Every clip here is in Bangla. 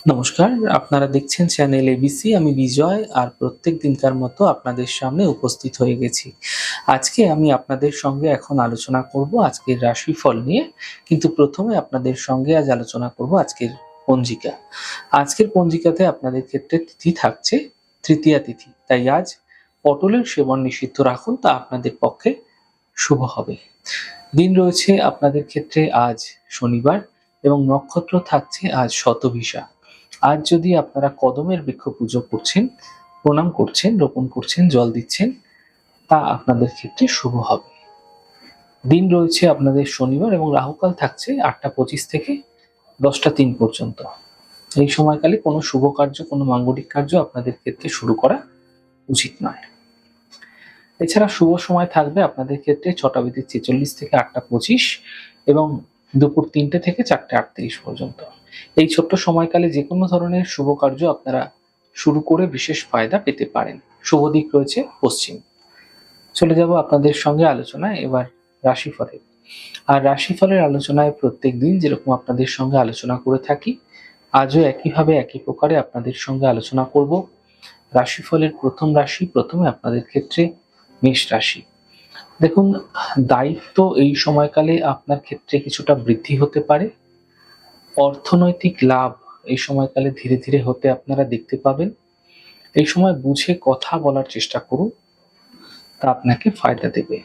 নমস্কার, আপনারা দেখছেন চ্যানেল এবিসি। আমি বিজয় আর প্রত্যেক দিনকার মতো আপনাদের সামনে উপস্থিত হয়ে গেছি। আজকে আমি আপনাদের সঙ্গে এখন আলোচনা করব আজকের রাশিফল নিয়ে। কিন্তু প্রথমে আপনাদের সঙ্গে আজ আলোচনা করব আজকের পঞ্জিকা। আজকের পঞ্জিকাতে আপনাদের ক্ষেত্রে তিথি থাকছে তৃতীয়া তিথি। তাই আজ পটলের সেবন নিষিদ্ধ রাখুন, তা আপনাদের পক্ষে শুভ হবে। দিন রয়েছে আপনাদের ক্ষেত্রে আজ শনিবার এবং নক্ষত্র থাকছে আজ শতভিষা। আজ যদি আপনারা কদমের বৃক্ষ পুজো করছেন, প্রণাম করছেন, রোপণ করছেন, জল দিচ্ছেন, তা আপনাদের ক্ষেত্রে শুভ হবে। দিন রয়েছে আপনাদের শনিবার এবং রাহুকাল থাকছে 8টা 25 থেকে 10টা 3 পর্যন্ত। এই সময়কালে কোনো শুভ কার্য, কোনো মাঙ্গলিক কার্য আপনাদের ক্ষেত্রে শুরু করা উচিত নয়। এছাড়া শুভ সময় থাকবে আপনাদের ক্ষেত্রে 6টা 46 থেকে 8টা 25 এবং দুপুর 3টে থেকে 4টে 38 পর্যন্ত। এই ছোট্ট সময়কালে যে কোনো ধরনের শুভ কার্য আপনারা শুরু করে বিশেষ ফায়দা পেতে পারেন। শুভ দিক রয়েছে পশ্চিম। চলে যাব আপনাদের সঙ্গে আলোচনায় এবার রাশিফলের। আর রাশিফলের আলোচনায় প্রত্যেক দিন যেরকম আপনাদের সঙ্গে আলোচনা করে থাকি, আজও একইভাবে একই প্রকারে আপনাদের সঙ্গে আলোচনা করব। রাশিফলের প্রথম রাশি, প্রথমে আপনাদের ক্ষেত্রে মেষ রাশি। দেখুন, দায়িত্ব এই সময়কালে আপনার ক্ষেত্রে কিছুটা বৃদ্ধি হতে পারে। অর্থনৈতিক লাভ এই সময়কালে ধীরে ধীরে হতে আপনারা দেখতে পাবেন। এই সময় বুঝে কথা বলার চেষ্টা করুন, তা আপনাকে ফায়দা দেবে।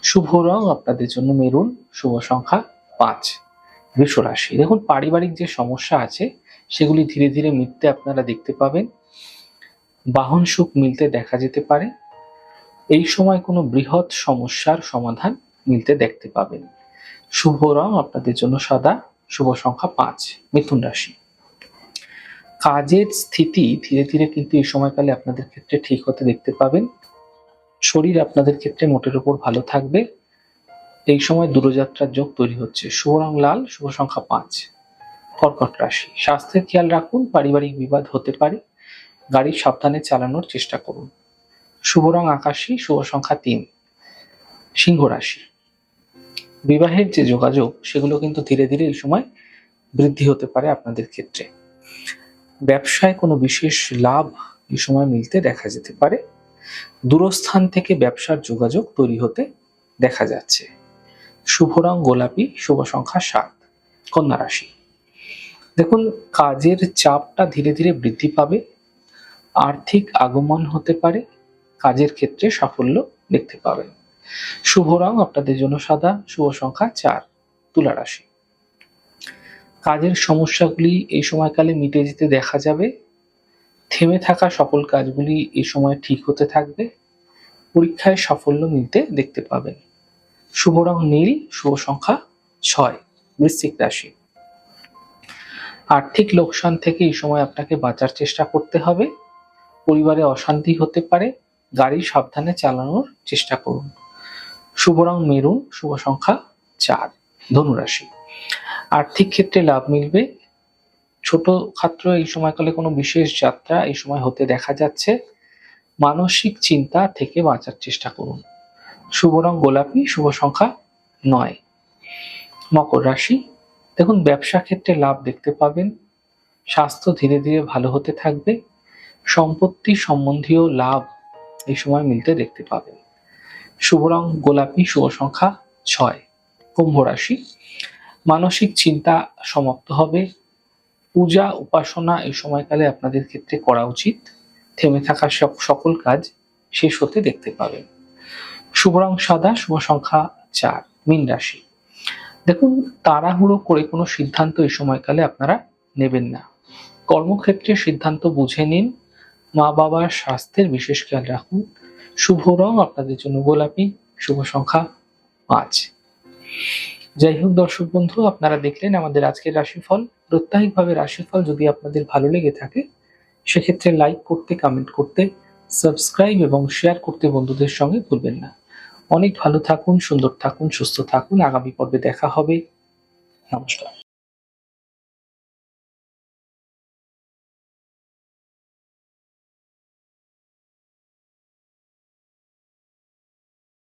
শুভ রং আপনাদের জন্য মেরুন, শুভ সংখ্যা 5। বৃষ রাশি, দেখুন পারিবারিক যে সমস্যা আছে সেগুলি ধীরে ধীরে মিটতে আপনারা দেখতে পাবেন। বাহন সুখ মিলতে দেখা যেতে পারে। এই সময় কোনো বৃহৎ সমস্যার সমাধান মিলতে দেখতে পাবেন। শুভ রং আপনাদের জন্য সাদা, শুভ সংখ্যা 5। মিথুন রাশি, কাজের স্থিতি ধীরে ধীরে কিন্তু এই সময়কালে আপনাদের ক্ষেত্রে ঠিক হতে দেখতে পাবেন। শরীর আপনাদের ক্ষেত্রে মোটের উপর ভালো থাকবে। এই সময় দূরযাত্রার যোগ তৈরি হচ্ছে। শুভ রং লাল, শুভ সংখ্যা 5। কর্কট রাশি, স্বাস্থ্যের খেয়াল রাখুন, পারিবারিক বিবাদ হতে পারে। গাড়ি সাবধানে চালানোর চেষ্টা করুন। শুভ রং আকাশী, শুভ সংখ্যা 3। সিংহ রাশি, বিবাহের যে যোগাযোগ সেগুলো কিন্তু ধীরে ধীরে এই সময় বৃদ্ধি হতে পারে আপনাদের ক্ষেত্রে। ব্যবসায় কোনো বিশেষ লাভ এই সময় মিলতে দেখা যেতে পারে। দূরস্থান থেকে ব্যবসার যোগাযোগ তৈরি হতে দেখা যাচ্ছে। শুভ রং গোলাপি, শুভ সংখ্যা 7। কন্যা রাশি, দেখুন কাজের চাপটা ধীরে ধীরে বৃদ্ধি পাবে। আর্থিক আগমন হতে পারে। কাজের ক্ষেত্রে সাফল্য দেখতে পাবেন। শুভ রং আপনাদের জন্য সাদা, শুভ সংখ্যা 4। তুলা রাশি, কাজের সমস্যাগুলি এই সময়কালে মিটে যেতে দেখা যাবে। থেমে থাকা সকল কাজগুলি এই সময় ঠিক হতে থাকবে। পরীক্ষায় সাফল্য মিলতে দেখতে পাবেন। শুভ রং নীল, শুভ সংখ্যা 6। বৃশ্চিক রাশি, আর্থিক লোকসান থেকে এই সময় আপনাকে বাঁচার চেষ্টা করতে হবে। পরিবারে অশান্তি হতে পারে। গাড়ি সাবধানে চালানোর চেষ্টা করুন। শুভ রং মেরুন, শুভ সংখ্যা 4। ধনু রাশি, আর্থিক ক্ষেত্রে লাভ মিলবে। ছোট খাটো এই সময়কালে কোনো বিশেষ যাত্রা এই সময় হতে দেখা যাচ্ছে। মানসিক চিন্তা থেকে বাঁচার চেষ্টা করুন। শুভ রং গোলাপি, শুভ সংখ্যা 9। মকর রাশি, দেখুন ব্যবসা ক্ষেত্রে লাভ দেখতে পাবেন। স্বাস্থ্য ধীরে ধীরে ভালো হতে থাকবে। সম্পত্তি সম্বন্ধীয় লাভ এই সময় মিলতে দেখতে পাবেন। শুভ রং গোলাপি, শুভ সংখ্যা 6। কুম্ভ রাশি, মানসিক চিন্তা সমাপ্ত হবে। পূজা উপাসনা এই সময়কালে আপনাদের ক্ষেত্রে করা উচিত। থেমে থাকা সকল কাজ শেষ হতে দেখতে পাবেন। শুভ রং সাদা, শুভ সংখ্যা 4। মীন রাশি, দেখুন তাড়াহুড়ো করে কোনো সিদ্ধান্ত এই সময়কালে আপনারা নেবেন না। কর্মক্ষেত্রে সিদ্ধান্ত বুঝে নিন। মা বাবার স্বাস্থ্যের বিশেষ খেয়াল রাখুন। শুভ রং আপনাদের জন্য গোলাপি, শুভ সংখ্যা 5। যাই হোক দর্শক বন্ধু, আপনারা দেখলেন আমাদের আজকের রাশিফল। প্রত্যাহিকভাবে রাশিফল যদি আপনাদের ভালো লেগে থাকে সেক্ষেত্রে লাইক করতে, কমেন্ট করতে, সাবস্ক্রাইব এবং শেয়ার করতে বন্ধুদের সঙ্গে ভুলবেন না। অনেক ভালো থাকুন, সুন্দর থাকুন, সুস্থ থাকুন। আগামী পর্বে দেখা হবে। নমস্কার।